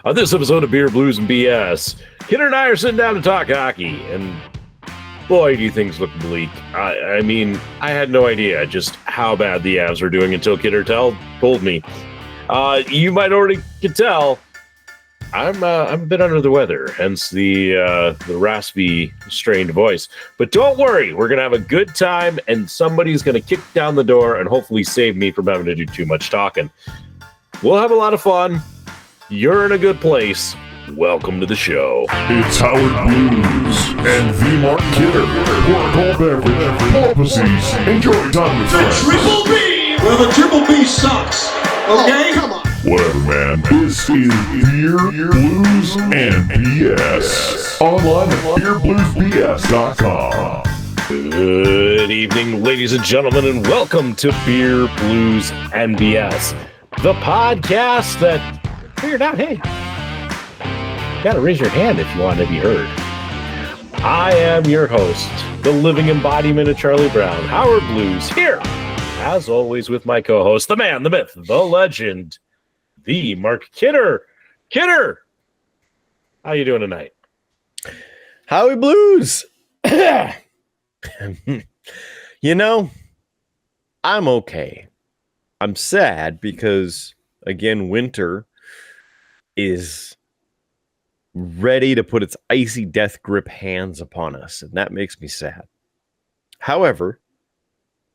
On this episode of Beer, Blues, and BS, Kidder and I are sitting down to talk hockey, and boy, do things look bleak. I mean, I had no idea just how bad the Avs were doing until Kidder told me. You might already could tell, I'm a bit under the weather, hence the raspy, strained voice. But don't worry, we're gonna have a good time, and somebody's gonna kick down the door and hopefully save me from having to do too much talking. We'll have a lot of fun. You're in a good place. Welcome to the show. It's Howard Blues and V. Mark Kidder. Pour a cold beverage, pull up a seat, enjoy time with friends. Triple B! Well, the Triple B sucks. Okay? Come on. Whatever, man. This is Beer, Blues, and BS. Online at beerbluesbs.com. Good evening, ladies and gentlemen, and welcome to Beer, Blues, and BS, the podcast that figured out, hey, you gotta raise your hand if you want to be heard. I am your host, the living embodiment of Charlie Brown, Howard Blues, here, as always, with my co-host, the man, the myth, the legend, the Mark Kidder. Kidder, how you doing tonight? Howie Blues. You know, I'm okay. I'm sad because, again, winter is ready to put its icy death grip hands upon us, and that makes me sad. However,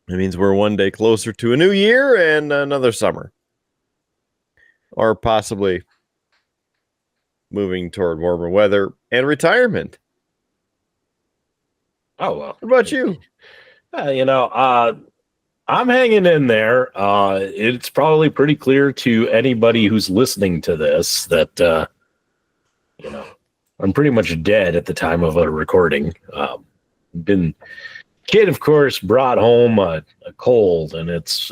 it means we're one day closer to a new year and another summer. Or possibly moving toward warmer weather and retirement. Oh, well. What about you? I'm hanging in there. It's probably pretty clear to anybody who's listening to this that, I'm pretty much dead at the time of a recording. Kid, of course, brought home a cold, and it's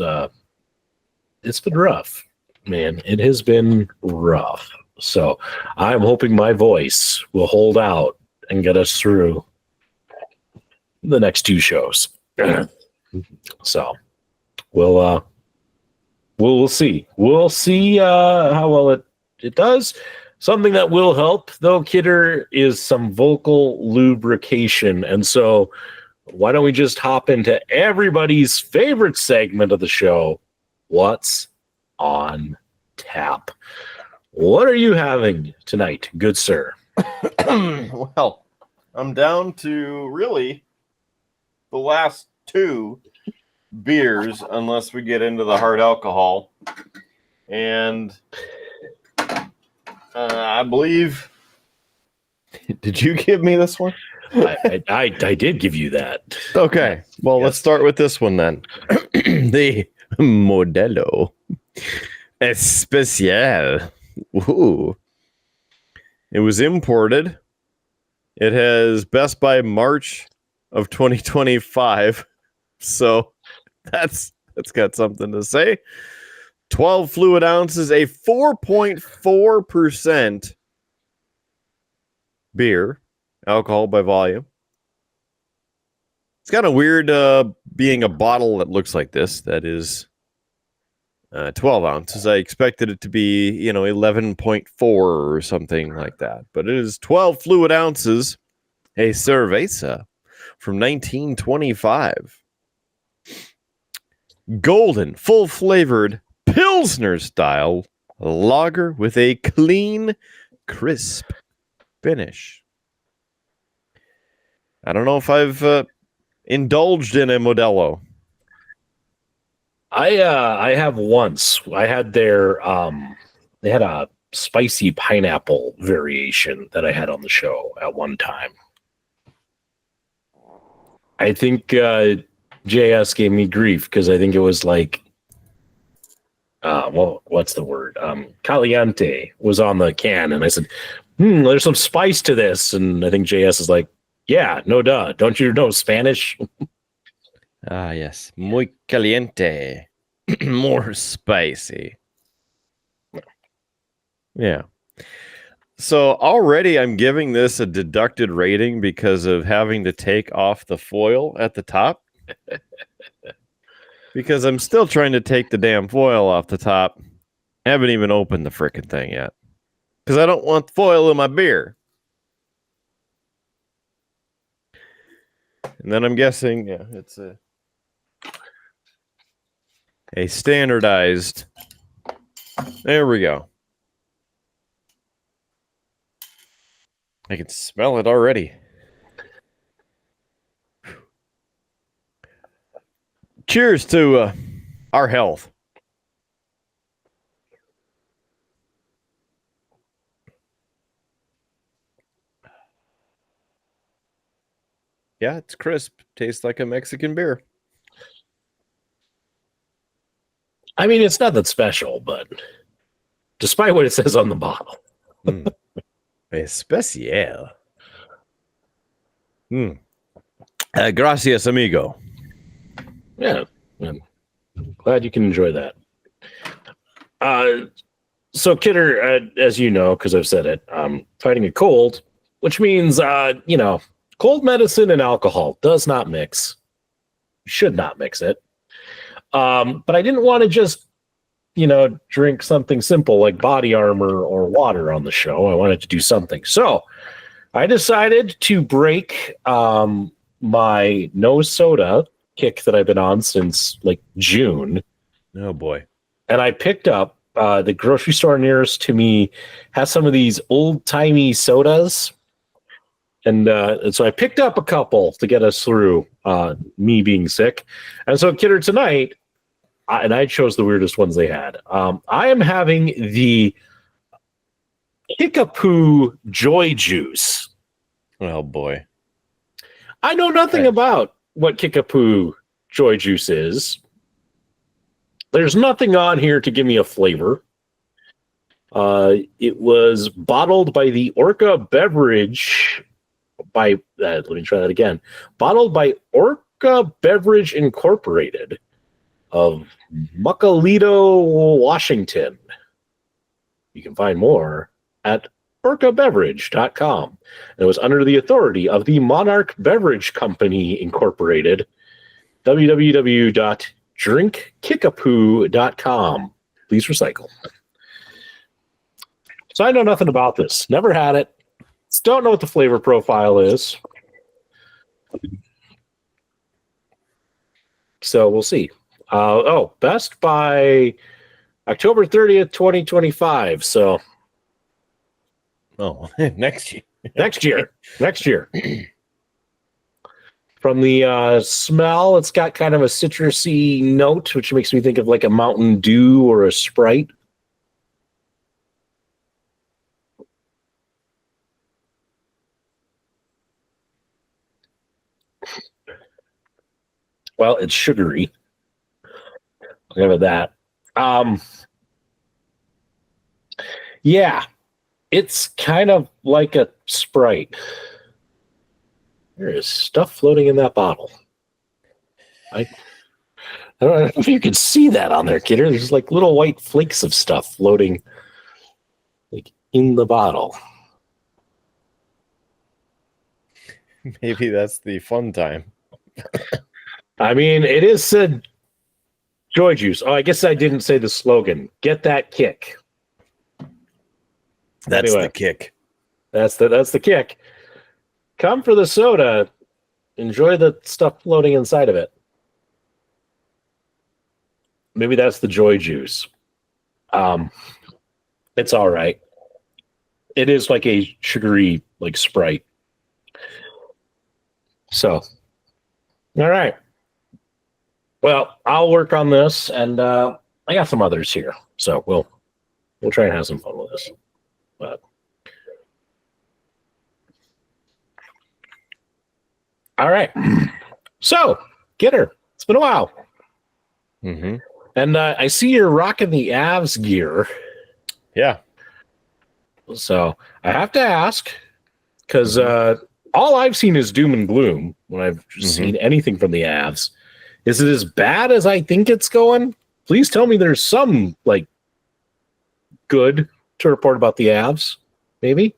been rough, man. It has been rough. So I'm hoping my voice will hold out and get us through the next two shows. So we'll see. We'll see how well it does. Something that will help, though, Kidder, is some vocal lubrication. And so why don't we just hop into everybody's favorite segment of the show, What's on Tap? What are you having tonight, good sir? Well, I'm down to really the last two beers, unless we get into the hard alcohol. And I believe... Did you give me this one? I did give you that. Okay. Well, yes. Let's start with this one then. The Modelo Especial. Ooh. It was imported. It has best by March of 2025. So that's got something to say. 12 fluid ounces, a 4.4% beer, alcohol by volume. It's kind of weird being a bottle that looks like this. That is 12 ounces. I expected it to be, 11.4 or something like that. But it is 12 fluid ounces, a cerveza from 1925. Golden, full-flavored, Pilsner-style lager with a clean, crisp finish. I don't know if I've indulged in a Modelo. I have once. I had their they had a spicy pineapple variation that I had on the show at one time. I think JS gave me grief because I think it was like what's the word? Caliente was on the can, and I said, there's some spice to this, and I think JS is like, yeah, no duh. Don't you know Spanish? Ah, yes. Muy caliente. More spicy. Yeah. So already I'm giving this a deducted rating because of having to take off the foil at the top. Because I'm still trying to take the damn foil off the top. I haven't even opened the frickin' thing yet. because I don't want foil in my beer. And then I'm guessing, yeah, it's a standardized. There we go. I can smell it already. Cheers to our health. Yeah, it's crisp. Tastes like a Mexican beer. I mean, it's nothing special, but despite what it says on the bottle. Especial. Gracias, amigo. Yeah, I'm glad you can enjoy that. So, Kidder, as you know, because I've said it, I'm fighting a cold, which means, cold medicine and alcohol does not mix. Should not mix it. But I didn't want to just, drink something simple like body armor or water on the show. I wanted to do something. So I decided to break my no soda kick that I've been on since like June. Oh, boy. And I picked up the grocery store nearest to me has some of these old-timey sodas. And so I picked up a couple to get us through me being sick. And so, Kidder, tonight, and I chose the weirdest ones they had. I am having the Kickapoo Joy Juice. Oh, boy. I know nothing about what Kickapoo Joy Juice is. There's nothing on here to give me a flavor. It was bottled by the Orca Beverage let me try that again. Bottled by Orca Beverage Incorporated of Muckalito, Washington. You can find more at orcabeverage.com. And it was under the authority of the Monarch Beverage Company Incorporated, www.drinkkickapoo.com. Please recycle. So I know nothing about this. Never had it. Don't know what the flavor profile is. So we'll see. Best by October 30th, 2025. So. Oh, next year. Next year. From the smell, it's got kind of a citrusy note, which makes me think of like a Mountain Dew or a Sprite. Well, it's sugary. I'll give it that. Yeah, it's kind of like a Sprite. There is stuff floating in that bottle. I don't know if you can see that on there, Kidder. There's like little white flakes of stuff floating like in the bottle. Maybe that's the fun time. I mean, it is said Joy Juice. Oh, I guess I didn't say the slogan. Get that kick. That's anyway, the kick. That's the kick. Come for the soda. Enjoy the stuff floating inside of it. Maybe that's the Joy Juice. It's all right. It is like a sugary, like Sprite. So, all right. Well, I'll work on this, and I got some others here, so we'll try and have some fun with this. But all right. So, Kidder, it's been a while. Mm-hmm. And I see you're rocking the Avs gear. Yeah. So I have to ask, because all I've seen is doom and gloom when I've seen anything from the Avs. Is it as bad as I think it's going? Please tell me there's some, like, good to report about the Avs. Maybe?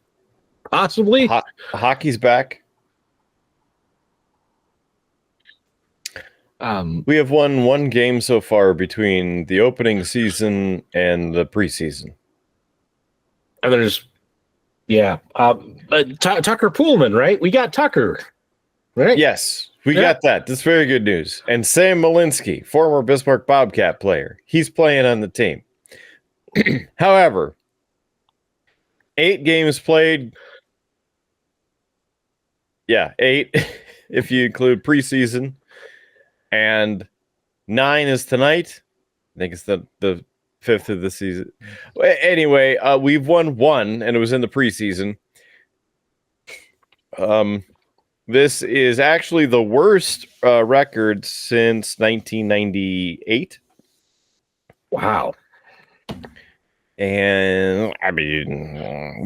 Possibly? Hockey's back. We have won one game so far between the opening season and the preseason. And there's Yeah. Tucker Poolman, right? We got Tucker, right? Yes, we Yeah. got that. That's very good news. And Sam Malinsky, former Bismarck Bobcat player, he's playing on the team. However, 8 games played. Yeah, 8 if you include preseason, and 9 is tonight. I think it's the 5th of the season. Anyway, we've won 1, and it was in the preseason. This is actually the worst record since 1998. Wow. And I mean,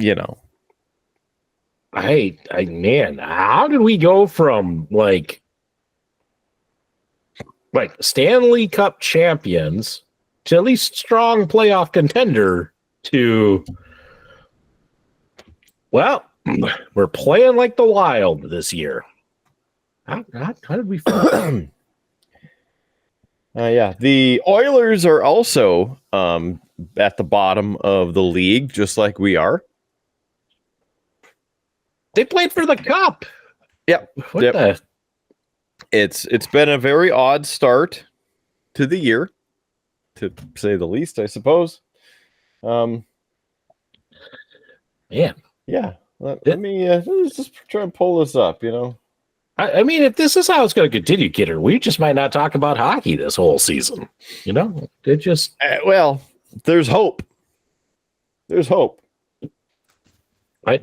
Man, how did we go from like Stanley Cup champions to at least strong playoff contender to, well, we're playing like the Wild this year. How did we fall? yeah, the Oilers are also at the bottom of the league, just like we are. They played for the Cup. Yep. What Yep. the? It's been a very odd start to the year, to say the least, I suppose. Man. Yeah. Let me let's just try and pull this up, I mean, if this is how it's going to continue, Kidder, we just might not talk about hockey this whole season. It just... well, there's hope. There's hope. I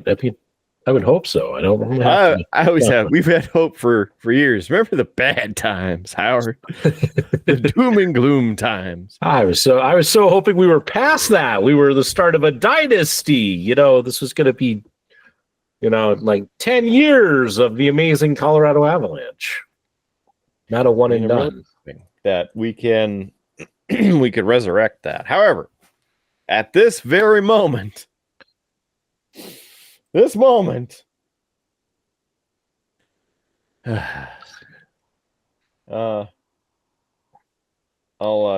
would hope so. I don't. I always have. We've had hope for years. Remember the bad times, Howard? The doom and gloom times. I was so hoping we were past that. We were the start of a dynasty. This was going to be, like 10 years of the amazing Colorado Avalanche. Not a one and done. That we can, we could resurrect that. However, at this very moment, I'll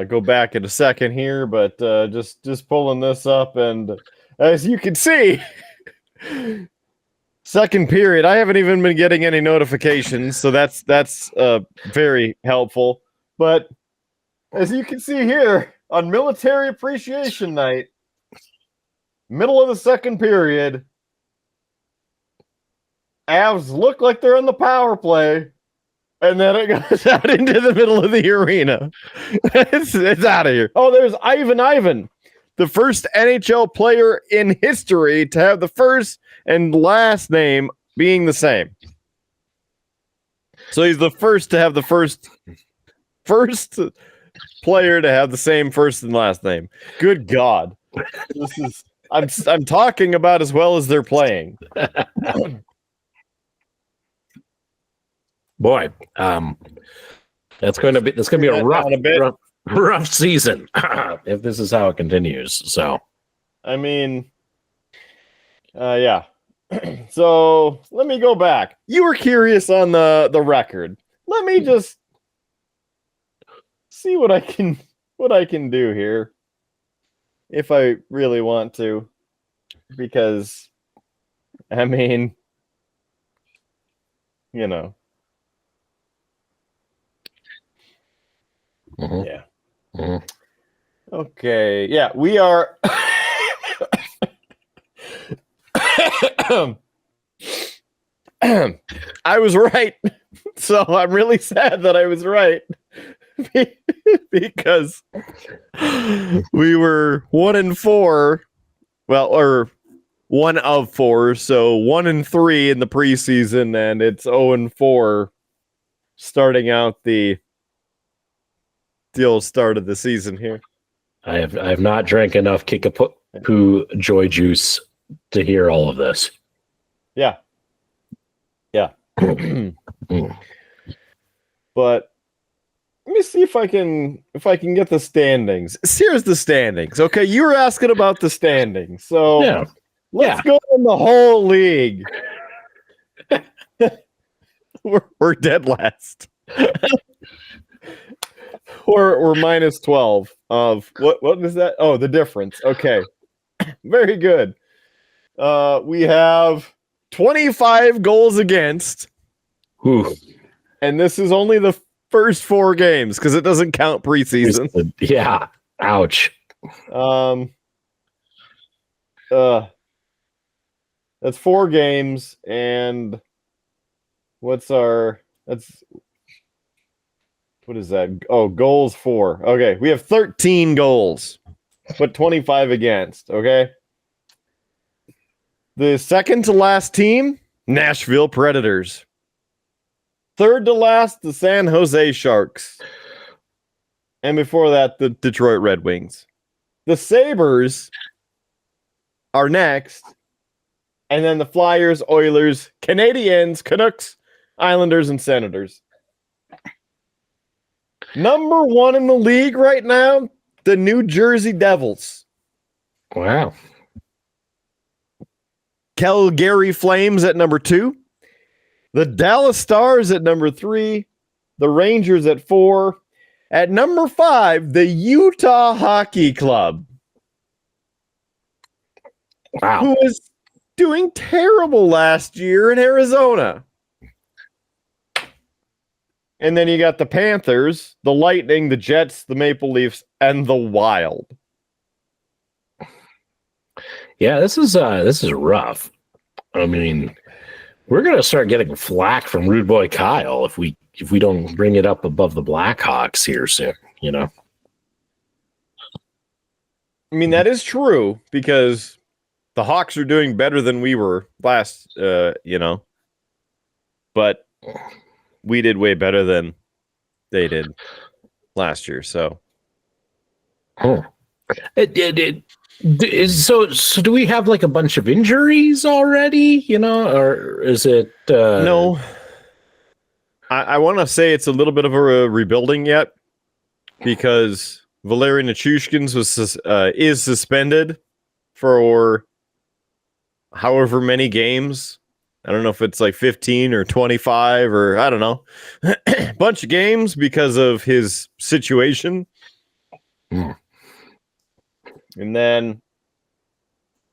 go back in a second here, but just pulling this up, and as you can see, second period, I haven't even been getting any notifications, so that's very helpful. But as you can see here on Military Appreciation Night, middle of the second period, Avs look like they're on the power play, and then it goes out into the middle of the arena. It's out of here. Oh, there's Ivan, the first NHL player in history to have the first and last name being the same. So he's the first to have the first player to have the same first and last name. Good God. This is I'm talking about as well as they're playing. Boy, that's going to be a rough season if this is how it continues. So, I mean, yeah. So let me go back. You were curious on the record. Let me just see what I can do here, if I really want to, because I mean, mhm. Yeah. Mhm. Okay. Yeah, we are. I was right. So I'm really sad that I was right. Because we were 1-4. Well, or 1 of 4. So 1-3 in the preseason, and it's 0-4 starting out the old start of the season here. I have not drank enough Kickapoo joy juice to hear all of this. Yeah. But let me see if I can get the standings. Here's the standings. Okay, you were asking about the standings. So Yeah. let's go in the whole league. we're dead last. We're minus 12 of what is that? Oh, the difference. Okay. Very good. We have 25 goals against, Whew. and this is only the first 4 games because it doesn't count preseason. Yeah. Ouch. That's 4 games, and what is that? Oh, goals 4. Okay, we have 13 goals, but 25 against. Okay. The second to last team, Nashville Predators. Third to last, the San Jose Sharks. And before that, the Detroit Red Wings. The Sabres are next. And then the Flyers, Oilers, Canadiens, Canucks, Islanders, and Senators. Number 1 in the league right now, the New Jersey Devils. Wow. Calgary Flames at number 2. The Dallas Stars at number 3. The Rangers at 4. At number 5, the Utah Hockey Club. Wow. Who was doing terrible last year in Arizona. And then you got the Panthers, the Lightning, the Jets, the Maple Leafs, and the Wild. Yeah, this is rough. I mean, we're gonna start getting flack from Rude Boy Kyle if we don't bring it up above the Blackhawks here soon, you know. I mean, that is true because the Hawks are doing better than we were last, but we did way better than they did last year. So, So do we have like a bunch of injuries already, you know, or is it no, I want to say it's a little bit of a rebuilding yet because Valeri Nichushkin's is suspended for however many games. I don't know if it's like 15 or 25 or I don't know. A bunch of games because of his situation. Mm. And then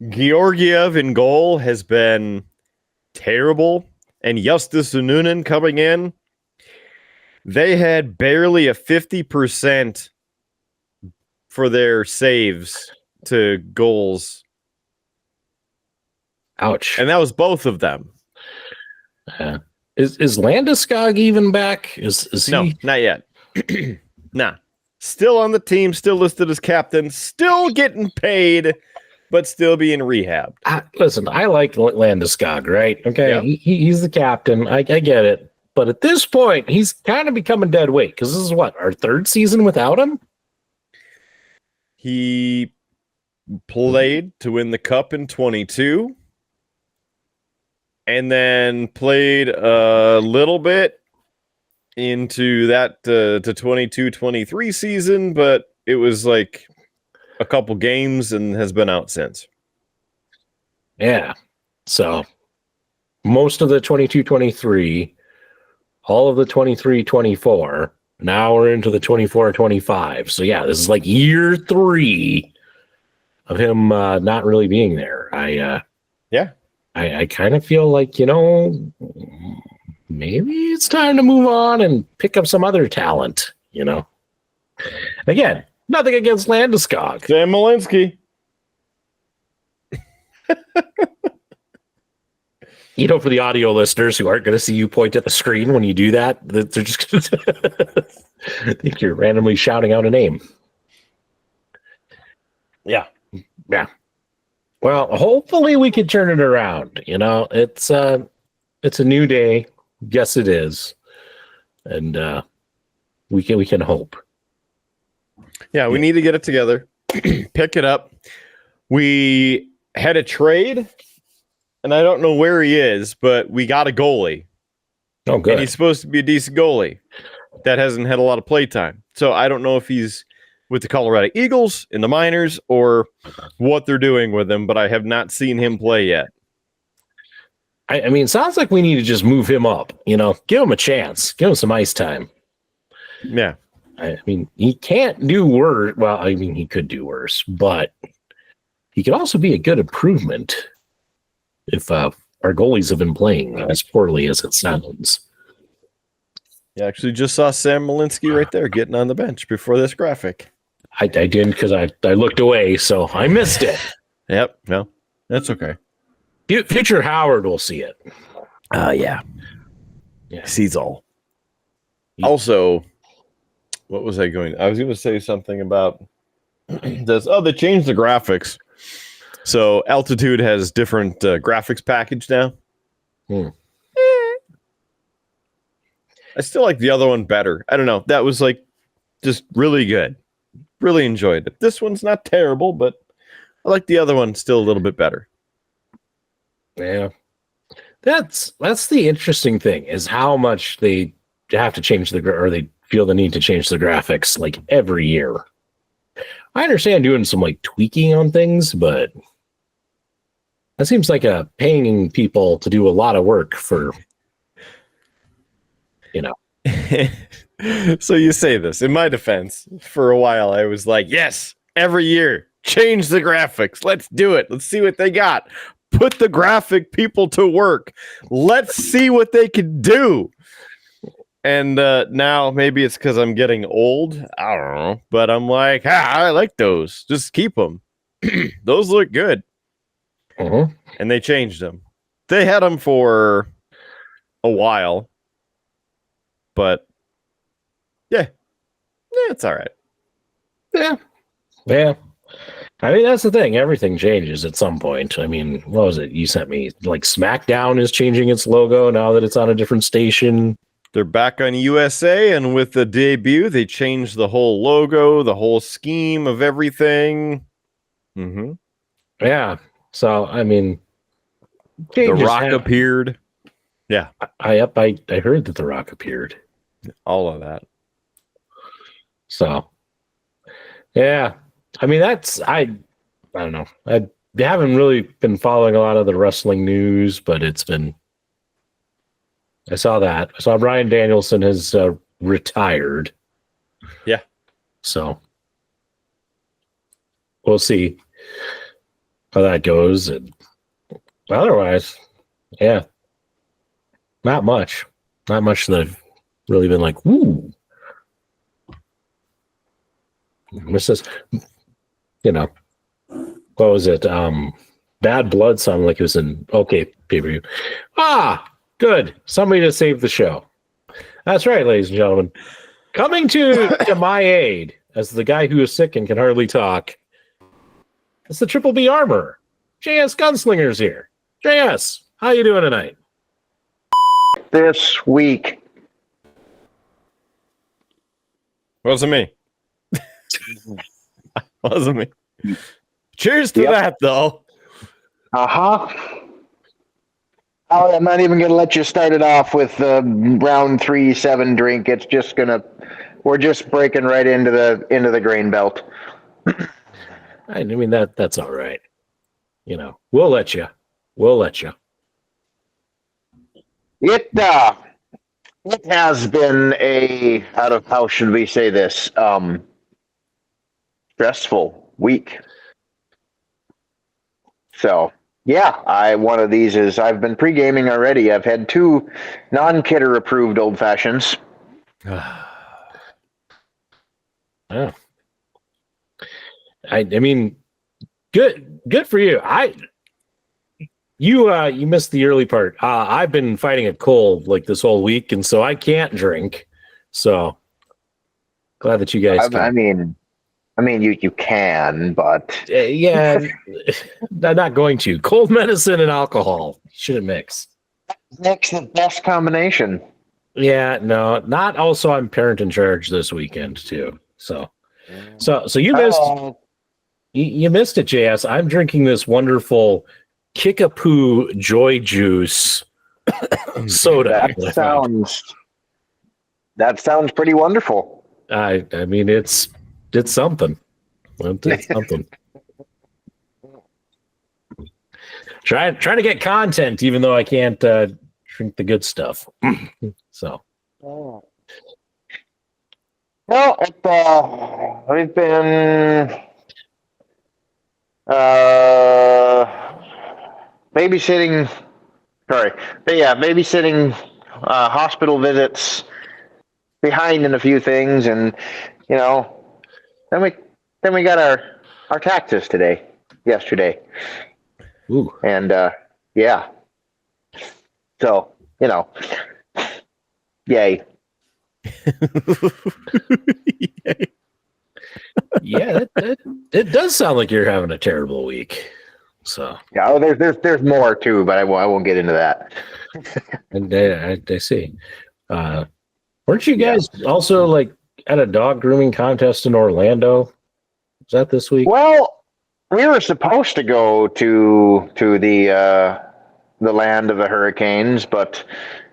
Georgiev in goal has been terrible. And Justus Ununen coming in. They had barely a 50% for their saves to goals. Ouch. And that was both of them. Is Landeskog even back? Is No, he? not yet. Nah. Still on the team, still listed as captain, still getting paid, but still being rehabbed. Listen, I like Landeskog, right? Okay, Yeah. He's the captain. I get it. But at this point, he's kind of becoming dead weight because this is what, our 3rd season without him? He played to win the cup in 22 and then played a little bit into that to 22-23 season, but it was like a couple games and has been out since. Yeah. So most of the 22-23, all of the 23-24, now we're into the 24-25. So yeah, this is like year 3 of him not really being there. I kind of feel like, you know, maybe it's time to move on and pick up some other talent, you know. Again, nothing against Landeskog. Sam Malinsky. You know, for the audio listeners who aren't going to see you point at the screen when you do that, they're just going to think you're randomly shouting out a name. Yeah. Yeah. Well, hopefully we can turn it around. You know, it's a new day. Yes, it is. And we can hope. Yeah, we need to get it together. Pick it up. We had a trade, and I don't know where he is, but we got a goalie. Oh, good. And he's supposed to be a decent goalie that hasn't had a lot of play time. So I don't know if he's with the Colorado Eagles in the minors or what they're doing with him, but I have not seen him play yet. I mean, it sounds like we need to just move him up. You know, give him a chance. Give him some ice time. Yeah. I mean, he can't do worse. Well, I mean, he could do worse, but he could also be a good improvement. if our goalies have been playing as poorly as it sounds. You actually just saw Sam Malinsky right there getting on the bench before this graphic. I didn't because I looked away, so I missed it. Yep. No, that's okay. Future Howard will see it. Yeah. Yeah. Sees all. Yeah. Also, what was I going? I was going to say something about this. Oh, they changed the graphics. So Altitude has different graphics package now. I still like the other one better. I don't know. That was like just really good. Really enjoyed it. This one's not terrible, but I like the other one still a little bit better. Yeah. That's the interesting thing is how much they have to change or they feel the need to change the graphics like every year. I understand doing some like tweaking on things, but that seems like paying people to do a lot of work for, you know. So you say this. In my defense, for a while I was like, yes, every year, change the graphics. Let's do it. Let's see what they got. Put the graphic people to work. Let's see what they can do. And now maybe it's because I'm getting old. I don't know. But I'm like, I like those. Just keep them. Those look good. Uh-huh. And they changed them. They had them for a while. But yeah, it's all right. Yeah. I mean, that's the thing. Everything changes at some point. I mean, what was it you sent me? Like SmackDown is changing its logo now that it's on a different station. They're back on USA, and with the debut, they changed the whole logo, the whole scheme of everything. Mm-hmm. Yeah. So, I mean, The Rock appeared. Yeah. I heard that The Rock appeared. All of that. So, yeah. I mean, I don't know. I haven't really been following a lot of the wrestling news, but I saw that. I saw Bryan Danielson has retired. Yeah. So, we'll see how that goes. And otherwise, yeah, not much. Not much that I've really been like, woo. This is, what was it? Bad Blood sounded like it was an okay pay-per-view. Good. Somebody to save the show. That's right, ladies and gentlemen. Coming to my aid as the guy who is sick and can hardly talk. It's the Triple B Armor. JS Gunslinger's here. JS, how you doing tonight? This week. Wasn't me. Wasn't me. Cheers to that, though. Uh-huh. I'm not even going to let you start it off with the round 3-7 drink. It's just we're just breaking right into the grain belt. I mean, that's all right. We'll let you. We'll let you. It has been how should we say this? Stressful week. So, yeah, one of these is I've been pre-gaming already. I've had 2 non-Kidder approved old fashions. Oh. I mean, good for you. You missed the early part. I've been fighting a cold like this whole week, and so I can't drink. So glad that you guys can. I mean, you can, but yeah, I'm not going to. Cold medicine and alcohol shouldn't mix. Makes the best combination. Yeah, no, not. Also, I'm parent in charge this weekend too. So you missed. You missed it, JS. I'm drinking this wonderful Kickapoo Joy Juice soda. That sounds pretty wonderful. I mean, it's something. It's something. Trying to get content, even though I can't drink the good stuff. So. Well, we've been babysitting. Sorry, but yeah, babysitting, hospital visits, behind in a few things, and you know, then we got our taxes yesterday, Ooh. and yeah. So you know, yay. Yeah, it does sound like you're having a terrible week. So Yeah, oh, there's more too, but I won't get into that. and I see. Weren't you guys also like at a dog grooming contest in Orlando? Was that this week? Well, we were supposed to go to the land of the hurricanes, but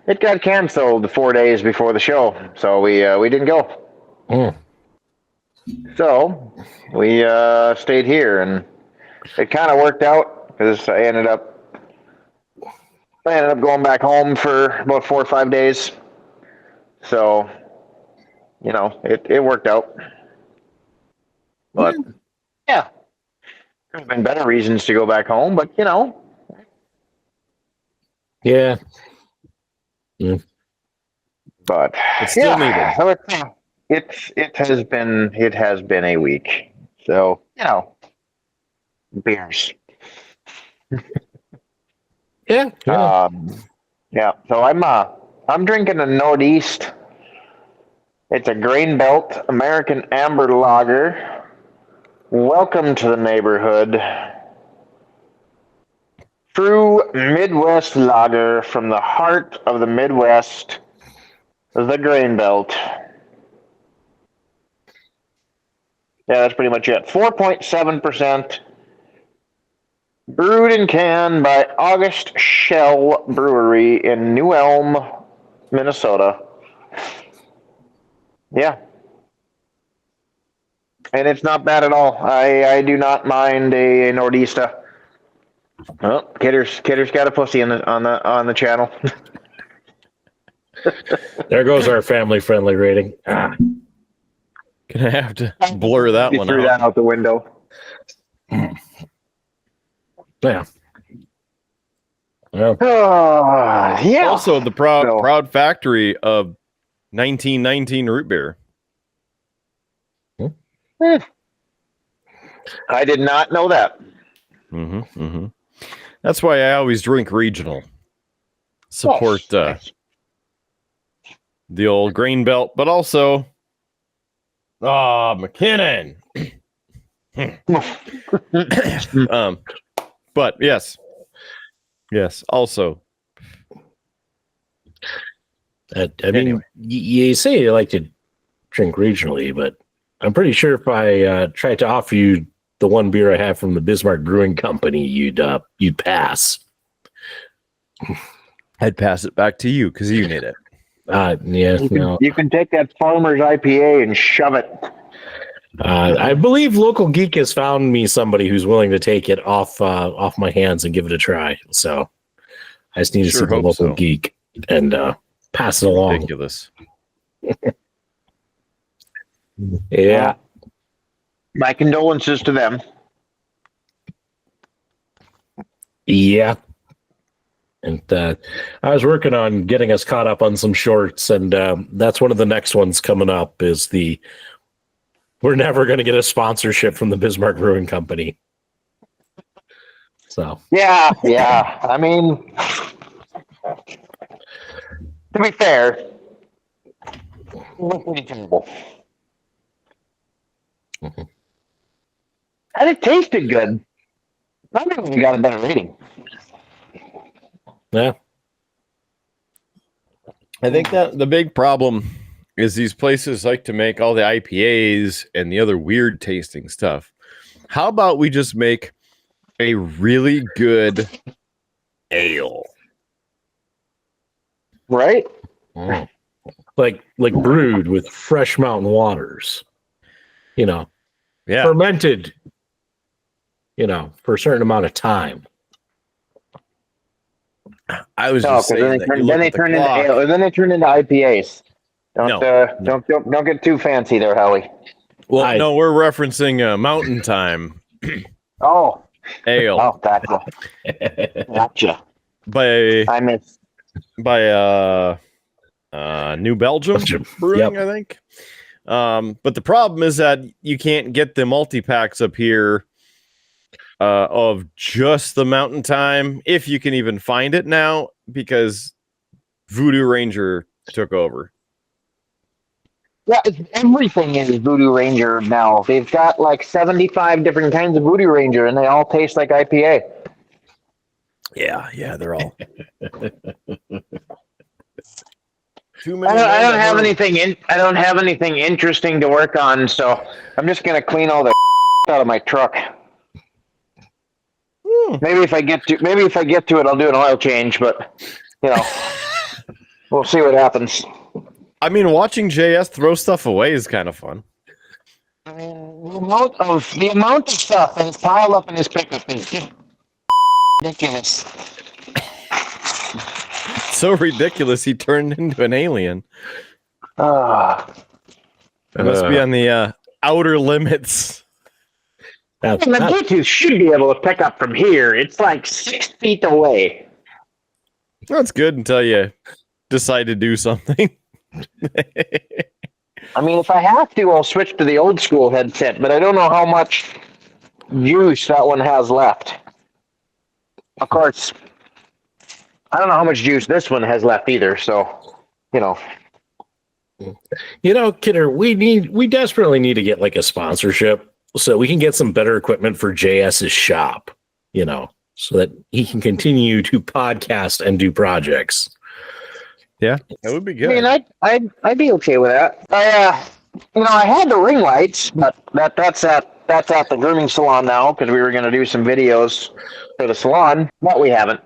it got canceled 4 days before the show, so we didn't go. Mm. So we stayed here, and it kind of worked out because I ended up going back home for about 4 or 5 days. So, you know, it worked out. But yeah, there's been better reasons to go back home, but you know. Yeah. But It's still needed. So it has been a week. So, you know, beers. Yeah. Yeah. So I'm drinking a Northeast. It's a Grain Belt American Amber Lager. Welcome to the neighborhood. True Midwest lager from the heart of the Midwest, the Grain Belt. Yeah, that's pretty much it. 4.7%. Brewed and canned by August Shell Brewery in New Elm, Minnesota. Yeah. And it's not bad at all. I do not mind a Nordista. Oh, Kidder's got a pussy on the channel. There goes our family-friendly rating. Gonna have to blur that You one threw out. that out the window. Yeah. Well, Yeah. Also, the proud factory of 1919 root beer. I did not know that. That's why I always drink regional. Support Nice. the old Grain Belt, but also McKinnon. But yes, also. I mean, you say you like to drink regionally, but I'm pretty sure if I tried to offer you the one beer I have from the Bismarck Brewing Company, you'd pass. I'd pass it back to you because you need it. Yeah, You can take that Farmer's IPA and shove it. I believe Local Geek has found me somebody who's willing to take it off my hands and give it a try. So I just need to see the Local Geek and pass it along. Ridiculous. Yeah. My condolences to them. Yeah. And I was working on getting us caught up on some shorts, and that's one of the next ones coming up is we're never going to get a sponsorship from the Bismarck Brewing Company. So Yeah. I mean, to be fair, it was pretty terrible. And it tasted good. I think we got a better rating. yeah. I think that the big problem is these places like to make all the IPAs and the other weird tasting stuff. How about we just make a really good ale? Right? Mm. Like brewed with fresh mountain waters. Yeah. Fermented, for a certain amount of time. I was just saying then they turn into ale, then they turn into IPAs. Don't get too fancy there, Howie. Well, no, we're referencing Mountain Time. Oh, Ale Oh, gotcha. by I missed. New Belgium Belgium. Brewing, Yep. I think. But the problem is that you can't get the multi-packs up here of just the Mountain Time, if you can even find it now, because Voodoo Ranger took over. Yeah, everything is Voodoo Ranger now. They've got like 75 different kinds of Voodoo Ranger, and they all taste like IPA. Yeah, they're all too I many. don't have anything I don't have anything interesting to work on, so I'm just gonna clean all the out of my truck. Maybe if I get to it, I'll do an oil change. But we'll see what happens. I mean, watching JS throw stuff away is kind of fun. I mean, the amount of stuff that's piled up in his pickup is just ridiculous. So ridiculous, he turned into an alien. It must be on the outer limits. The Bluetooth should be able to pick up from here. It's like 6 feet away. That's good until you decide to do something. I mean, if I have to, I'll switch to the old school headset, but I don't know how much juice that one has left. Of course, I don't know how much juice this one has left either, so, Kidder, we desperately need to get like a sponsorship so we can get some better equipment for JS's shop, so that he can continue to podcast and do projects. Yeah, that would be good. I mean, I'd be okay with that. I had the ring lights, but that's at the grooming salon now because we were going to do some videos for the salon, but we haven't.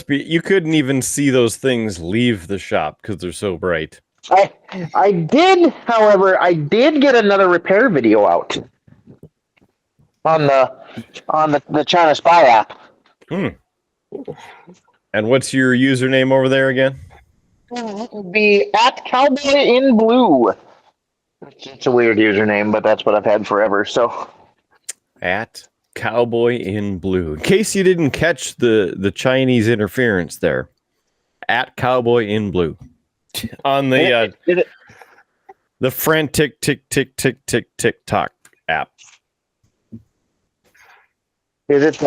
You couldn't even see those things leave the shop because they're so bright. I did, however, get another repair video out on the China Spy app. And what's your username over there again? It would be at Cowboy in Blue. It's a weird username, but that's what I've had forever. So At Cowboy in Blue. In case you didn't catch the Chinese interference there. At Cowboy in Blue. On the frantic tick tick tick tick tick tock app. is it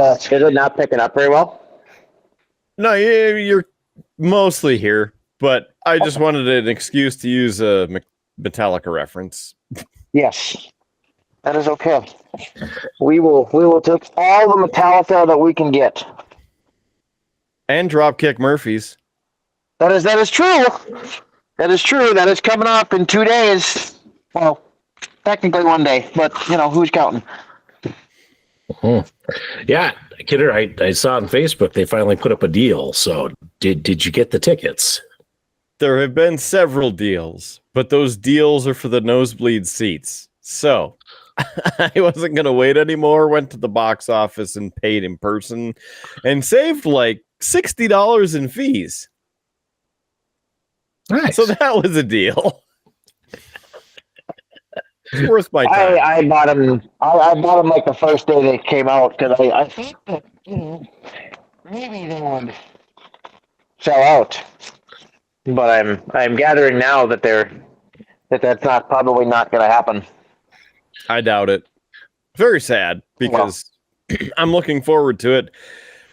not picking up very well? No, you're mostly here, but I just wanted an excuse to use a Metallica reference. Yes, that is okay. We will take all the Metallica that we can get. And Dropkick Murphys. That is true. That is true. That is coming up in 2 days. Well, technically 1 day, but who's counting? Yeah, Kidder, I saw on Facebook they finally put up a deal. So did you get the tickets? There have been several deals, but those deals are for the nosebleed seats. So I wasn't going to wait anymore, went to the box office and paid in person and saved like $60 in fees. Nice. So that was a deal. It's worth my time. I bought them. I bought them like the first day they came out because I think that maybe they would sell out. But I'm gathering now that that's probably not going to happen. I doubt it. Very sad because I'm looking forward to it.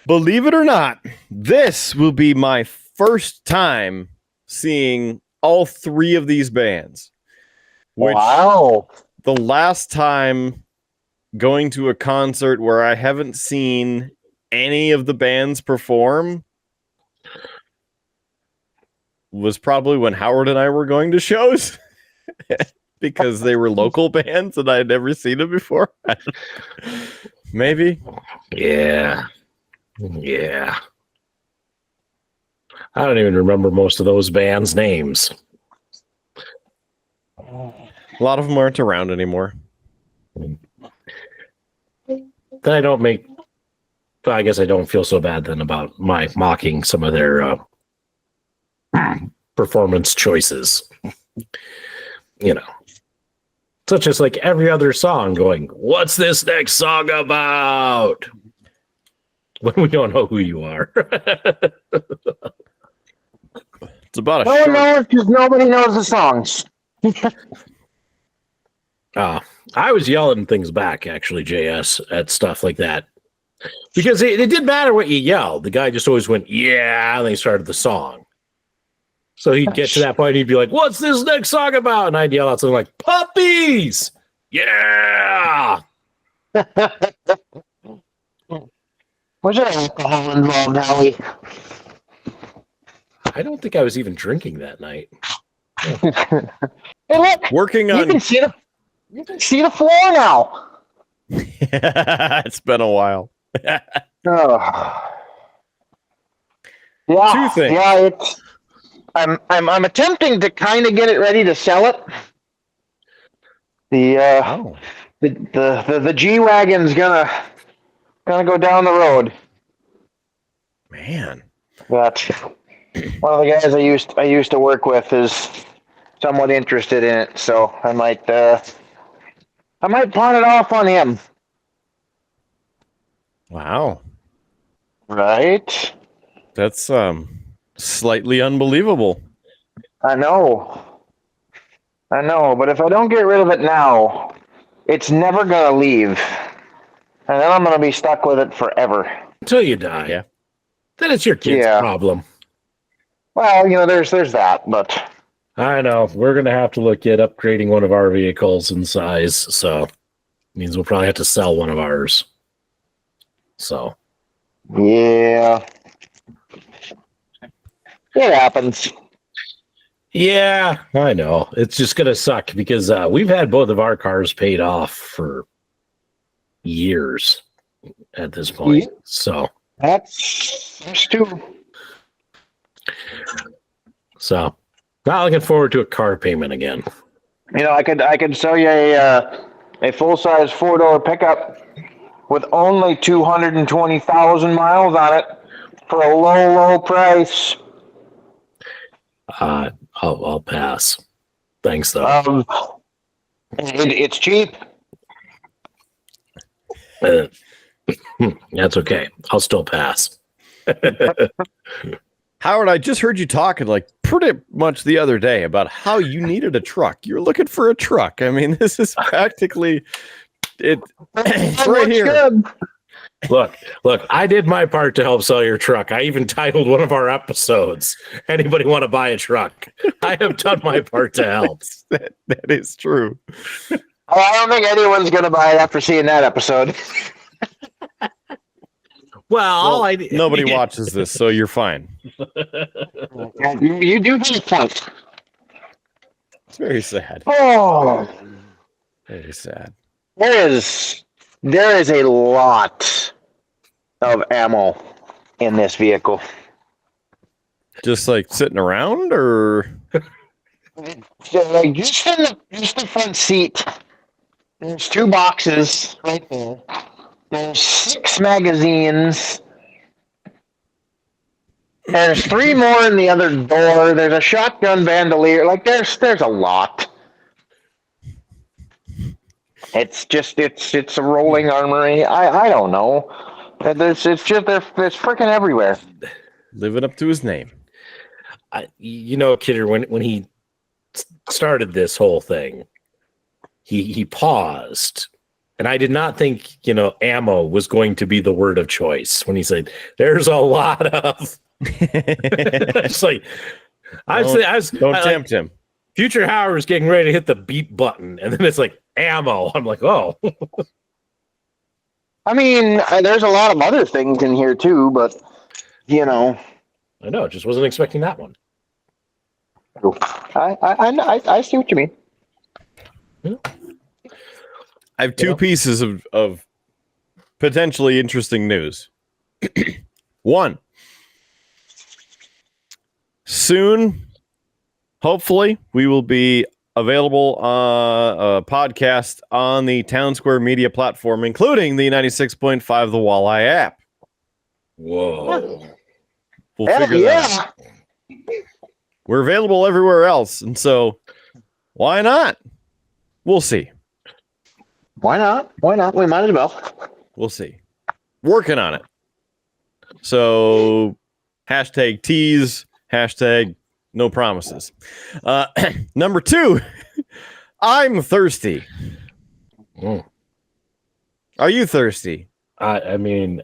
Believe it or not, this will be my first time seeing all three of these bands. Wow. The last time going to a concert where I haven't seen any of the bands perform was probably when Howard and I were going to shows because they were local bands and I had never seen them before. Maybe. Yeah. I don't even remember most of those bands' names. A lot of them aren't around anymore. Then I guess I don't feel so bad then about my mocking some of their performance choices. such as like every other song going, what's this next song about? When we don't know who you are. It's about a No one shark. knows because nobody knows the songs. I was yelling things back, actually, JS, at stuff like that. Because it didn't matter what you yelled. The guy just always went, yeah, and then he started the song. So he'd get to that point, and he'd be like, what's this next song about? And I'd yell out something like, puppies! Yeah! Was there alcohol involved, Howie? I don't think I was even drinking that night. Hey, look! Working You on. can see the floor now. It's been a while. Oh. Yeah, Two things. yeah. I'm attempting to kind of get it ready to sell it. The G wagon's gonna go down the road. Man. But one of the guys I used to work with is somewhat interested in it, so I might pawn it off on him. Wow. Right? That's slightly unbelievable. I know, but if I don't get rid of it now, it's never gonna leave, and then I'm gonna be stuck with it forever. Until you die. Yeah. Then it's your kid's problem. Well, there's that, but I know. We're going to have to look at upgrading one of our vehicles in size, so it means we'll probably have to sell one of ours. So. yeah, it happens. Yeah, I know. It's just going to suck because we've had both of our cars paid off for years at this point. Yeah. So. There's two. So, not looking forward to a car payment again. I could sell you a full size 4-door pickup with only 220,000 miles on it for a low price. I'll pass. Thanks, though. It's cheap. That's okay. I'll still pass. Howard, I just heard you talking like pretty much the other day about how you needed a truck. You're looking for a truck. I mean, this is practically it right here. Good. Look, I did my part to help sell your truck. I even titled one of our episodes, "Anybody want to buy a truck?" I have done my part to help. That is true. I don't think anyone's going to buy it after seeing that episode. Well, Nobody watches this, so you're fine. You do have a point. It's very sad. Oh, Very sad. there is a lot of ammo in this vehicle. Just like sitting around, or So, like just the front seat. There's 2 boxes right there. There's 6 magazines. There's 3 more in the other door. There's a shotgun bandolier. Like there's a lot. It's a rolling armory. I don't know. It's freaking everywhere. living up to his name. Kidder, when he started this whole thing, he paused. And I did not think, ammo was going to be the word of choice when he said, there's a lot of. It's like, Don't tempt him. Future Howard is getting ready to hit the beep button. And then it's like, ammo. I'm like, oh. I mean, there's a lot of other things in here too, but I know, just wasn't expecting that one. I see what you mean. Yeah. I have 2 pieces of potentially interesting news. One, soon, hopefully, we will be available a podcast on the Town Square Media platform, including the 96.5 The Walleye app. Whoa. We'll Hell figure that out. We're available everywhere else, and so why not? We'll see. Why not? Why not? We might as well. We'll see. Working on it. So hashtag tease, hashtag no promises. Number 2, I'm thirsty. Mm. Are you thirsty? I mean,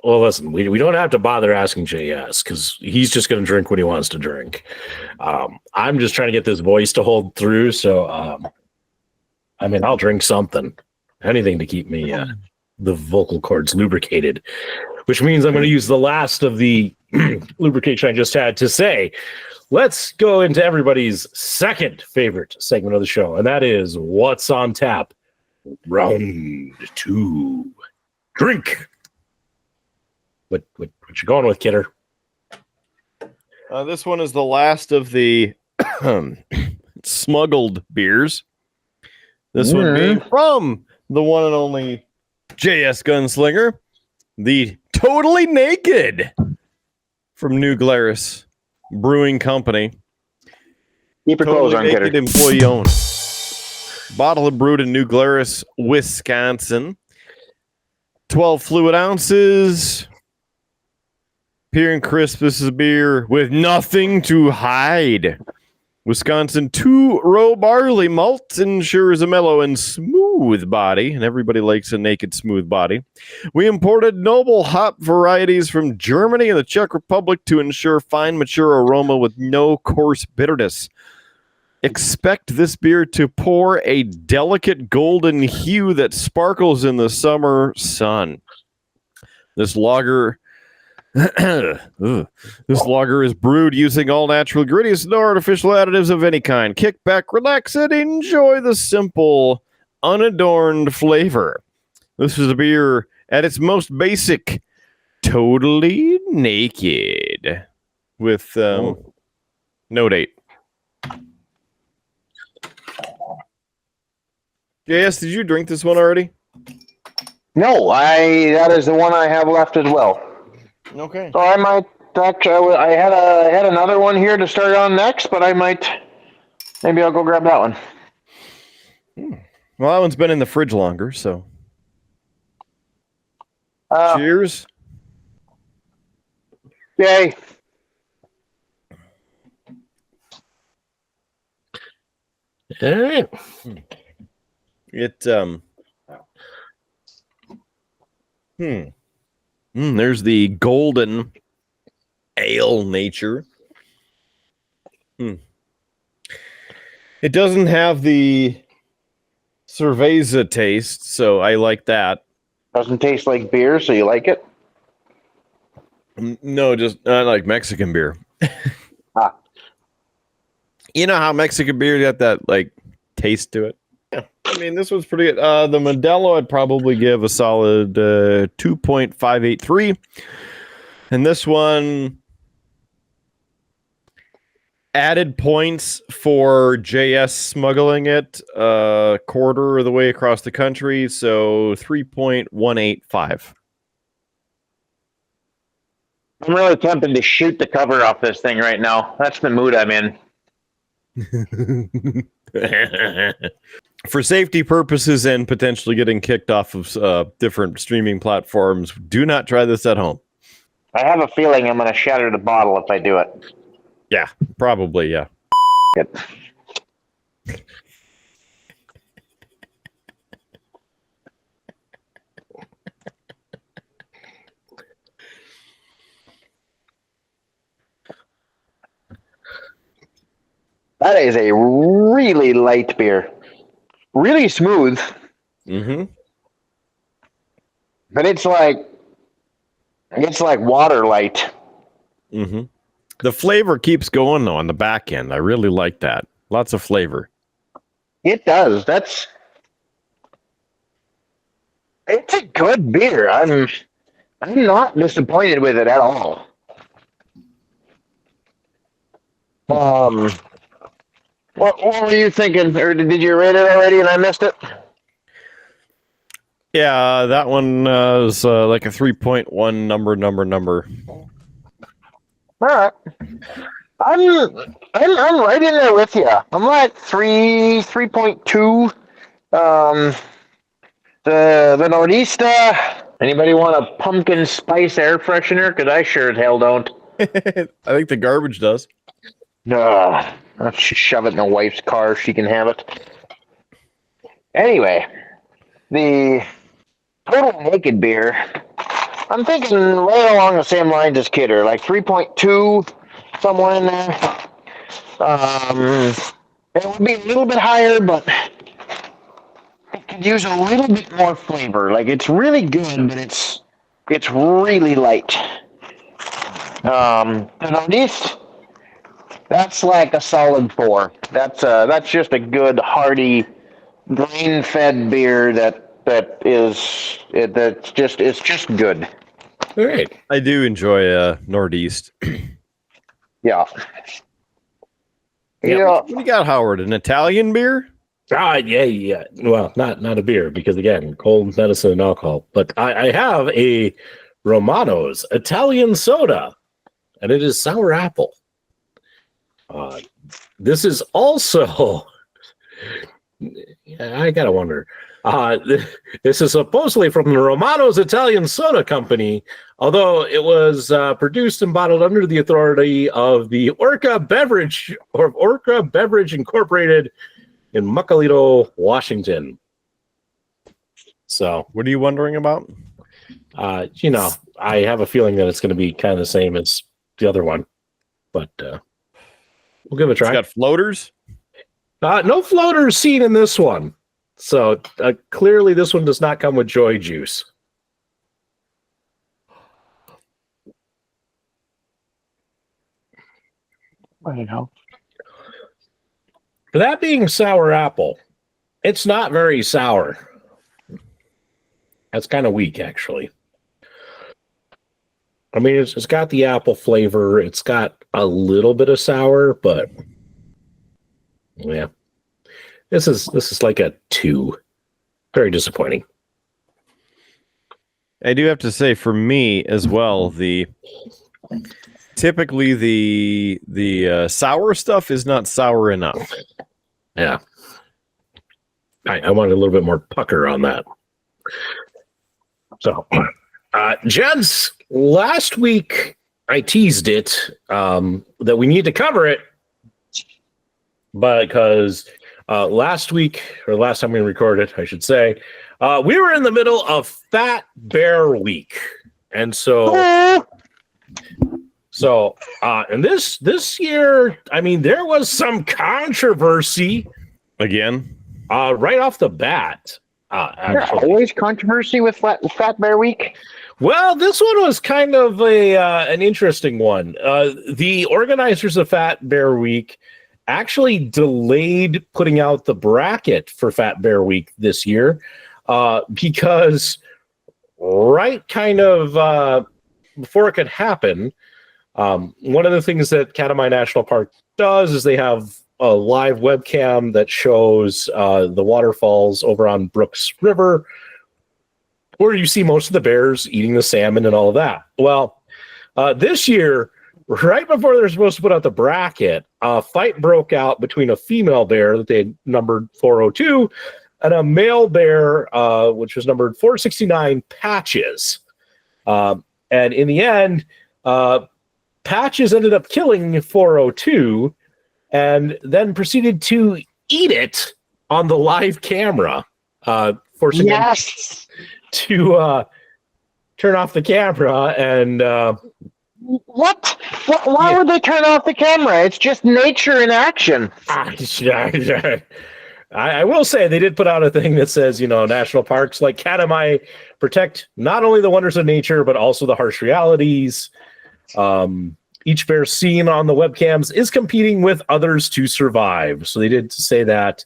well, listen, we don't have to bother asking JS because he's just going to drink what he wants to drink. I'm just trying to get this voice to hold through. So, I mean, I'll drink something, anything to keep me the vocal cords lubricated, which means I'm going to use the last of the lubrication I just had to say, let's go into everybody's second favorite segment of the show, and that is What's on Tap? Round 2. Drink. What you going with, Kidder? This one is the last of the smuggled beers. This one being from the one and only JS Gunslinger, the Totally Naked from New Glarus Brewing Company. Keep your clothes on, Naked Kidder. employee owned. Bottle of brewed in New Glarus, Wisconsin. 12 fluid ounces. Pure and crisp. This is a beer with nothing to hide. Wisconsin 2-row barley malt ensures a mellow and smooth body, and everybody likes a naked, smooth body. We imported noble hop varieties from Germany and the Czech Republic to ensure fine, mature aroma with no coarse bitterness. Expect this beer to pour a delicate golden hue that sparkles in the summer sun. This lager is brewed using all natural ingredients, no artificial additives of any kind. Kick back, relax, and enjoy the simple, unadorned flavor. This is a beer at its most basic, totally naked, with no date. JS, did you drink this one already? No, that is the one I have left as well. Okay. So I might actually. I had another one here to start on next, but maybe I'll go grab that one. Well, that one's been in the fridge longer, so. Cheers. Yay. All right. There's the golden ale nature. It doesn't have the cerveza taste, so I like that. Doesn't taste like beer, so you like it? No, just I like Mexican beer. You know how Mexican beer got that like taste to it? Yeah. I mean, this one's pretty good. The Modelo I'd probably give a solid 2.583. And this one added points for JS smuggling it quarter of the way across the country, so 3.185. I'm really tempted to shoot the cover off this thing right now. That's the mood I'm in. For safety purposes and potentially getting kicked off of different streaming platforms, do not try this at home. I have a feeling I'm going to shatter the bottle if I do it. Yeah, probably, yeah. Good. That is a really light beer. Really smooth. Mm-hmm. But it's like water light. Mm-hmm. The flavor keeps going though on the back end. I really like that. Lots of flavor. It does. It's a good beer. I'm not disappointed with it at all. What were you thinking? Or did you rate it already and I missed it? Yeah, that one is like a 3.1 number. All right. I'm right in there with you. I'm like 3.2. The Nordista. Anybody want a pumpkin spice air freshener? Because I sure as hell don't. I think the garbage does. Let's shove it in the wife's car. She can have it. Anyway, the Total Naked beer. I'm thinking right along the same lines as Kidder, like 3.2, somewhere in there. It would be a little bit higher, but it could use a little bit more flavor. Like, it's really good, but it's really light. The Nordiste, that's like a solid 4. That's just a good, hearty, grain-fed beer it's just good. All right. I do enjoy Northeast. Yeah. Yeah. Yeah. What do you got, Howard? An Italian beer? Yeah. Well, not a beer because again, cold medicine and alcohol. But I have a Romano's Italian soda, and it is sour apple. This is also. I gotta wonder. This is supposedly from the Romano's Italian Soda Company, although it was produced and bottled under the authority of the Orca Beverage Incorporated in Muckalito, Washington. So, What are you wondering about? I have a feeling that it's going to be kind of the same as the other one, but we'll give it a try. It's got floaters. No floaters seen in this one. So clearly this one does not come with Joy Juice. I know. For that being sour apple, it's not very sour. That's kind of weak, actually. I mean, it's got the apple flavor. It's got a little bit of sour, but yeah. This is like a 2. Very disappointing. I do have to say, for me as well, typically the sour stuff is not sour enough. Yeah. I wanted a little bit more pucker on that. So, gents, last week I teased it that we need to cover it because last week, or last time we recorded, I should say, we were in the middle of Fat Bear Week. And and this year, I mean, there was some controversy Again? right off the bat. There's Actually. always controversy with Fat Bear Week. Well, this one was kind of an interesting one. The organizers of Fat Bear Week actually delayed putting out the bracket for Fat Bear Week this year because right kind of before it could happen, one of the things that Katmai National Park does is they have a live webcam that shows the waterfalls over on Brooks River where you see most of the bears eating the salmon and all of that. Well, this year, right before they're supposed to put out the bracket, a fight broke out between a female bear that they had numbered 402 and a male bear, which was numbered 469, Patches. And in the end, Patches ended up killing 402 and then proceeded to eat it on the live camera, forcing them to turn off the camera and... What? Why would they turn off the camera? It's just nature in action. I will say they did put out a thing that says, national parks like Katmai protect not only the wonders of nature, but also the harsh realities. Each bear seen on the webcams is competing with others to survive. So they did say that.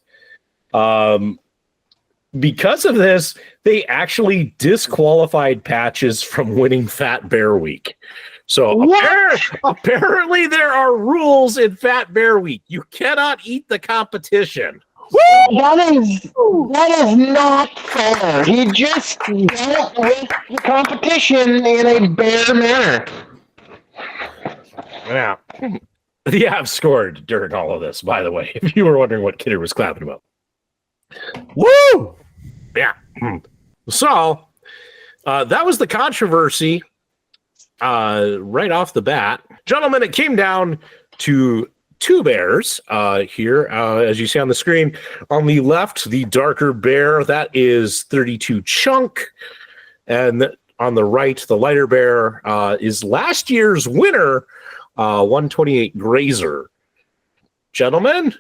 Because of this, they actually disqualified Patches from winning Fat Bear Week. So apparently there are rules in Fat Bear Week. You cannot eat the competition. That is not fair. He just dealt with the competition in a bear manner. Yeah. The Avs scored during all of this, by the way, if you were wondering what Kidder was clapping about. Woo! Yeah. So that was the controversy right off the bat. Gentlemen, it came down to two bears here, as you see on the screen. On the left, the darker bear, that is 32 Chunk. And on the right, the lighter bear is last year's winner, 128 Grazer. Gentlemen,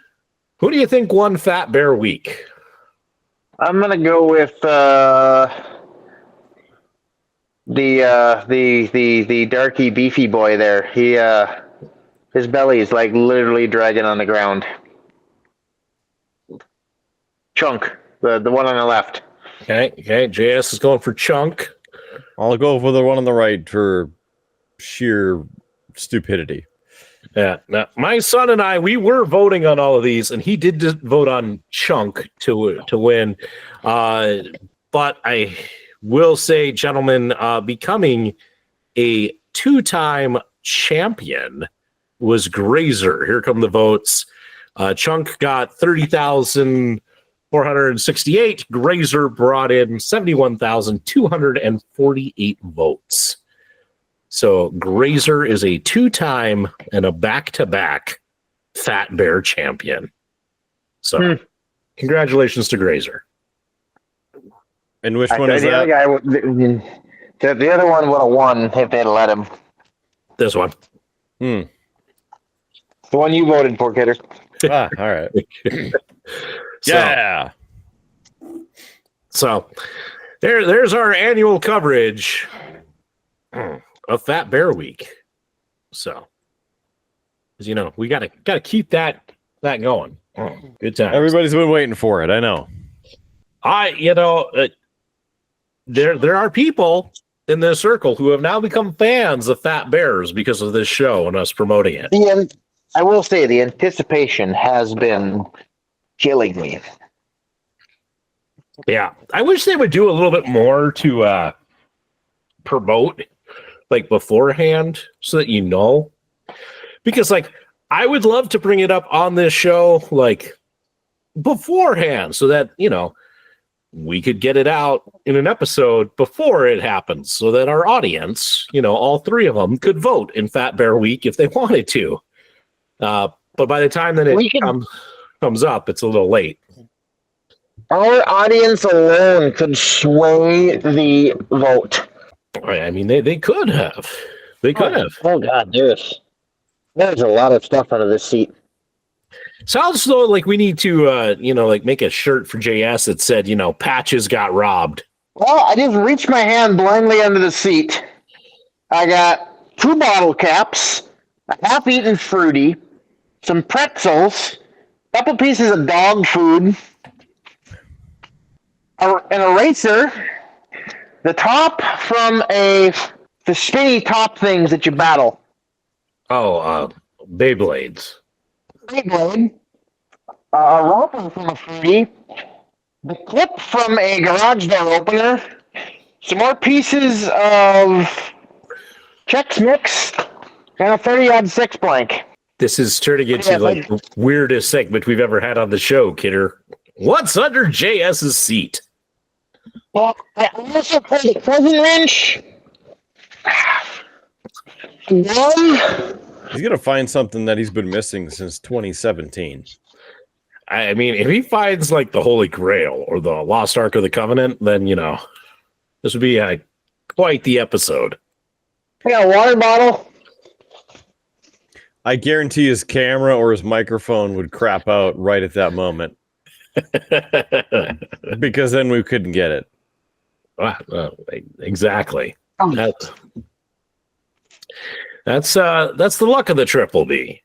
who do you think won Fat Bear Week? I'm gonna go with the darky beefy boy there. He his belly is like literally dragging on the ground. Chunk, the one on the left. Okay, JS is going for Chunk. I'll go for the one on the right for sheer stupidity. Yeah. Now, my son and I, we were voting on all of these, and he did just vote on Chunk to win. But I will say, gentlemen, becoming a two-time champion was Grazer. Here come the votes. Chunk got 30,468. Grazer brought in 71,248 votes. So Grazer is a two-time and a back-to-back Fat Bear champion. So congratulations to Grazer. And which one is the that? other guy? The other one would have won if they'd let him. This one. The one you voted for, Kidder. All right. Yeah. So there's our annual coverage of Fat Bear Week. So, as you know, we gotta keep that going. Good time. Everybody's been waiting for it. I know. There are people in this circle who have now become fans of Fat Bears because of this show and us promoting it. I will say the anticipation has been killing me. Yeah, I wish they would do a little bit more to promote like beforehand so that you know, because like I would love to bring it up on this show like beforehand so that we could get it out in an episode before it happens so that our audience, all three of them could vote in Fat Bear Week if they wanted to. But by the time that it comes up, it's a little late. Our audience alone could sway the vote. I mean, they could have. They could have. Oh God, there's a lot of stuff out of this seat. Sounds though like we need to, like make a shirt for JS that said, Patches got robbed. Well, I just reached my hand blindly under the seat. I got 2 bottle caps, a half-eaten fruity, some pretzels, a couple pieces of dog food, an eraser, the top from the spinny top things that you battle. Oh, Beyblades. Beyblade, a wrapper from a fruity, the clip from a garage door opener, some more pieces of Chex Mix, and a 30-odd 6 blank. This is turning into like the weirdest segment we've ever had on the show, Kidder. What's under JS's seat? Well, I also played a present wrench. He's gonna find something that he's been missing since 2017. I mean, if he finds like the Holy Grail or the Lost Ark of the Covenant, then this would be quite the episode. I got a water bottle. I guarantee his camera or his microphone would crap out right at that moment. Because then we couldn't get it. Exactly. That's the luck of the Triple B,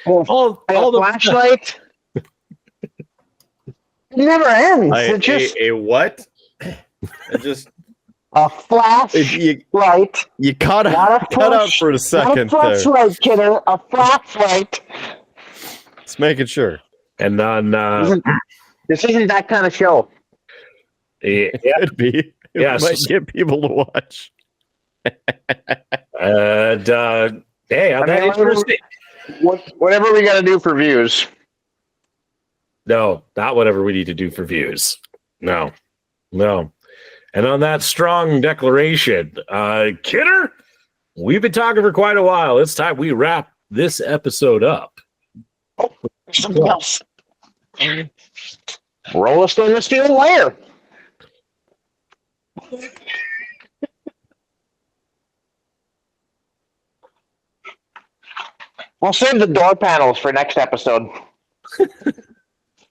all the flashlight. It never ends. It's just a what? Just a flashlight. You cut out for a second. Not a flashlight, Kidder. A flashlight. Just making sure. And then this isn't that kind of show. It could be. It might get people to watch. Hey, I'm interested. Whatever we got to do for views. No, not whatever we need to do for views. No. And on that strong declaration, Kidder, we've been talking for quite a while. It's time we wrap this episode up. Oh, there's something else. Roll a stainless steel wire. We'll save the door panels for next episode.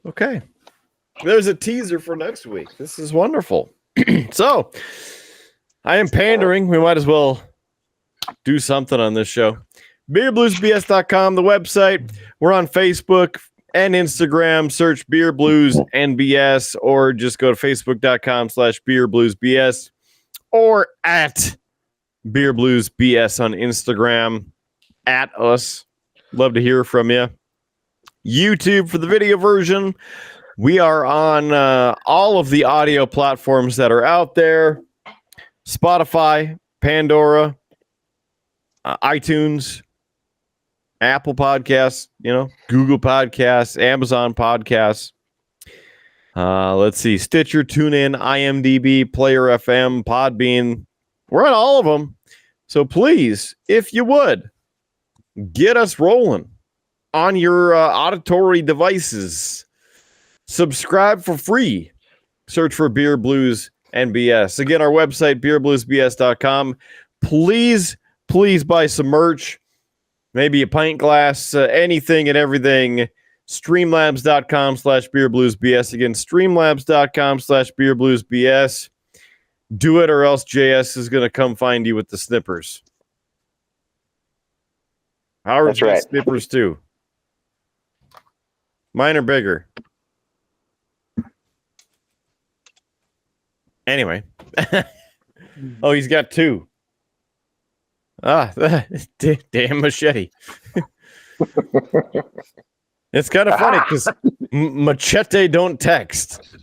Okay. There's a teaser for next week. This is wonderful. So, I am pandering. We might as well do something on this show. BeerBluesBS.com, the website. We're on Facebook and Instagram. Search Beer Blues and BS, or just go to Facebook.com/BeerBluesBS or at BeerBluesBS on Instagram. At us. Love to hear from you. YouTube for the video version. We are on all of the audio platforms that are out there. Spotify, Pandora, iTunes, Apple Podcasts, Google Podcasts, Amazon Podcasts. Let's see, Stitcher, TuneIn, IMDb, Player FM, Podbean. We're on all of them. So please, if you would, get us rolling on your auditory devices. Subscribe for free. Search for Beer Blues and BS. Again, our website, beerbluesbs.com. Please buy some merch. Maybe a pint glass, anything and everything. Streamlabs.com/beerbluesbs. Again, streamlabs.com/beerbluesbs. Do it, or else JS is going to come find you with the snippers. Howard's got snippers too. Mine are bigger. Anyway. Oh, he's got two. Damn machete. It's kind of funny because machete don't text.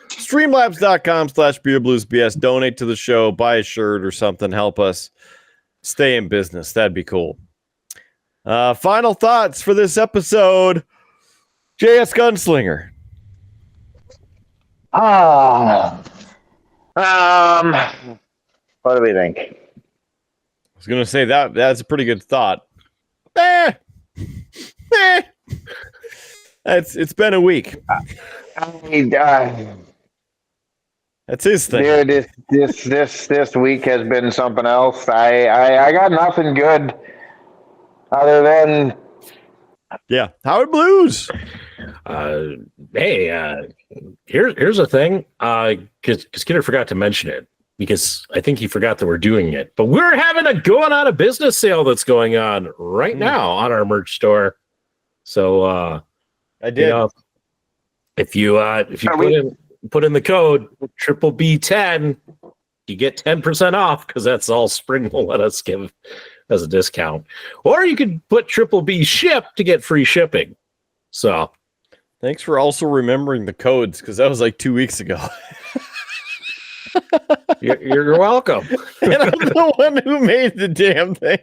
Streamlabs.com/beerbluesbs. Donate to the show, buy a shirt or something, help us stay in business. That'd be cool. Final thoughts for this episode. JS Gunslinger. What do we think? I was gonna say that's a pretty good thought. It's been a week. That's his thing. Dude, this week has been something else. I got nothing good other than Howard Blues. Hey, here's a thing. Because Skinner forgot to mention it, because I think he forgot that we're doing it. But we're having a going out of business sale that's going on right now on our merch store. So I did. If you put in the code BBB10, you get 10% off, because that's all Spring will let us give as a discount. Or you could put BBB ship to get free shipping. So thanks for also remembering the codes, because that was like 2 weeks ago. You're welcome. And I'm the one who made the damn thing.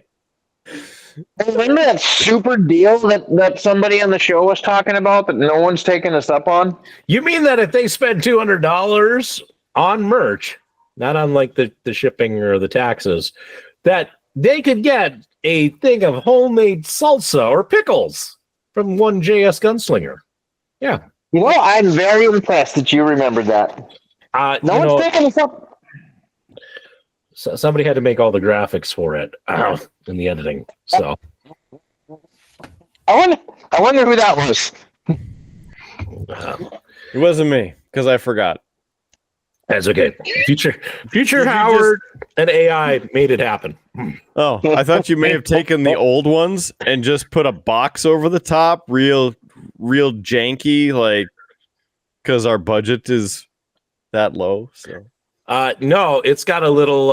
Remember that super deal that somebody on the show was talking about that no one's taking us up on? You mean that if they spend $200 on merch, not on like the shipping or the taxes, that they could get a thing of homemade salsa or pickles from one JS Gunslinger? Yeah. I'm very impressed that you remembered that. No one's taking us up. So somebody had to make all the graphics for it in the editing. So I wonder who that was. It wasn't me, because I forgot. That's okay. Future Howard and AI made it happen. Oh, I thought you may have taken the old ones and just put a box over the top, real janky, like, because our budget is that low. So no, it's got a little.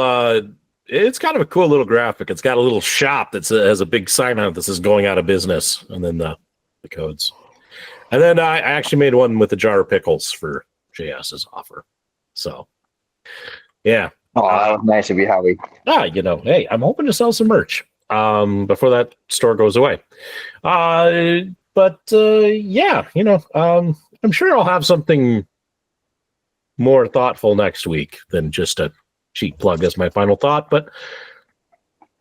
It's kind of a cool little graphic. It's got a little shop that has a big sign on it that says "going out of business," and then the codes. And then I actually made one with a jar of pickles for JS's offer. So, yeah. Oh, that was nice of you, Howie. Hey, I'm hoping to sell some merch. before that store goes away. But yeah, I'm sure I'll have something more thoughtful next week than just a cheap plug as my final thought, but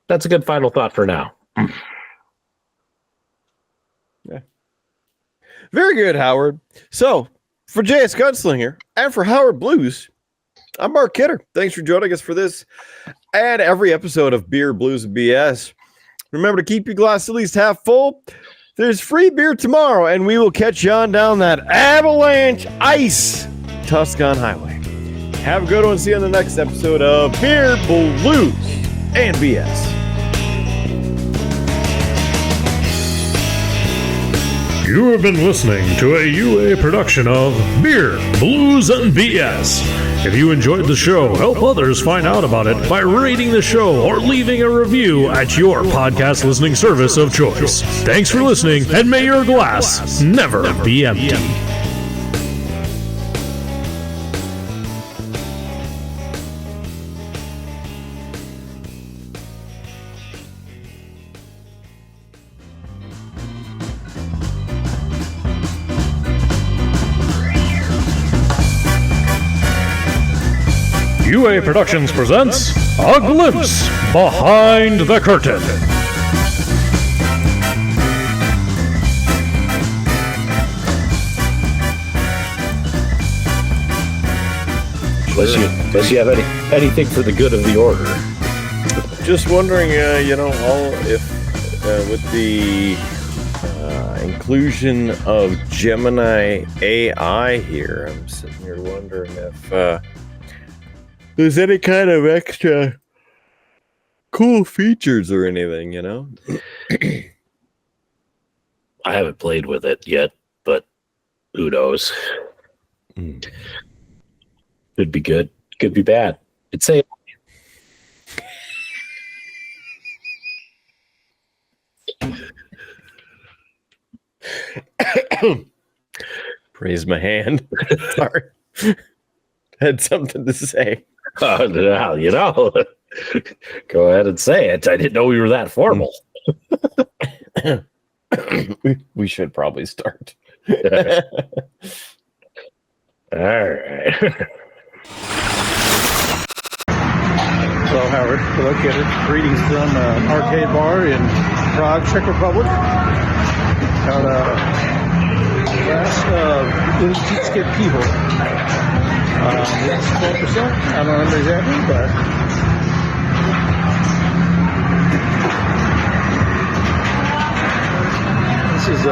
that's a good final thought for now. Yeah. Very good, Howard. So, for JS Gunslinger and for Howard Blues, I'm Mark Kidder. Thanks for joining us for this and every episode of Beer, Blues, and BS. Remember to keep your glass at least half full. There's free beer tomorrow, and we will catch you on down that Avalanche Ice Tuscan Highway. Have a good one. See you on the next episode of Beer, Blues, and BS. You have been listening to a UA production of Beer, Blues, and BS. If you enjoyed the show, help others find out about it by rating the show or leaving a review at your podcast listening service of choice. Thanks for listening, and may your glass never be empty. UA Productions presents A Glimpse Behind the Curtain. Unless you have anything for the good of the order. Just wondering, if with the inclusion of Gemini AI here, I'm sitting here wondering if there's any kind of extra cool features or anything, I haven't played with it yet, but who knows? Could be good, could be bad. It's a Praise my hand. Sorry. Had something to say. well, go ahead and say it. I didn't know we were that formal. we should probably start. All right. Hello, Howard. Hello, Kidder. Greetings from an arcade bar in Prague, Czech Republic. Got a glass of Illicitske Pivo. It's 12%. I don't remember exactly, but this is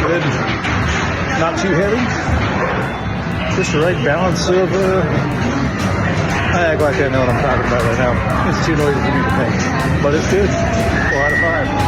good, not too heavy. Just the right balance of I act like I know what I'm talking about right now. It's too noisy for me to think, but it's good. 4 out of 5.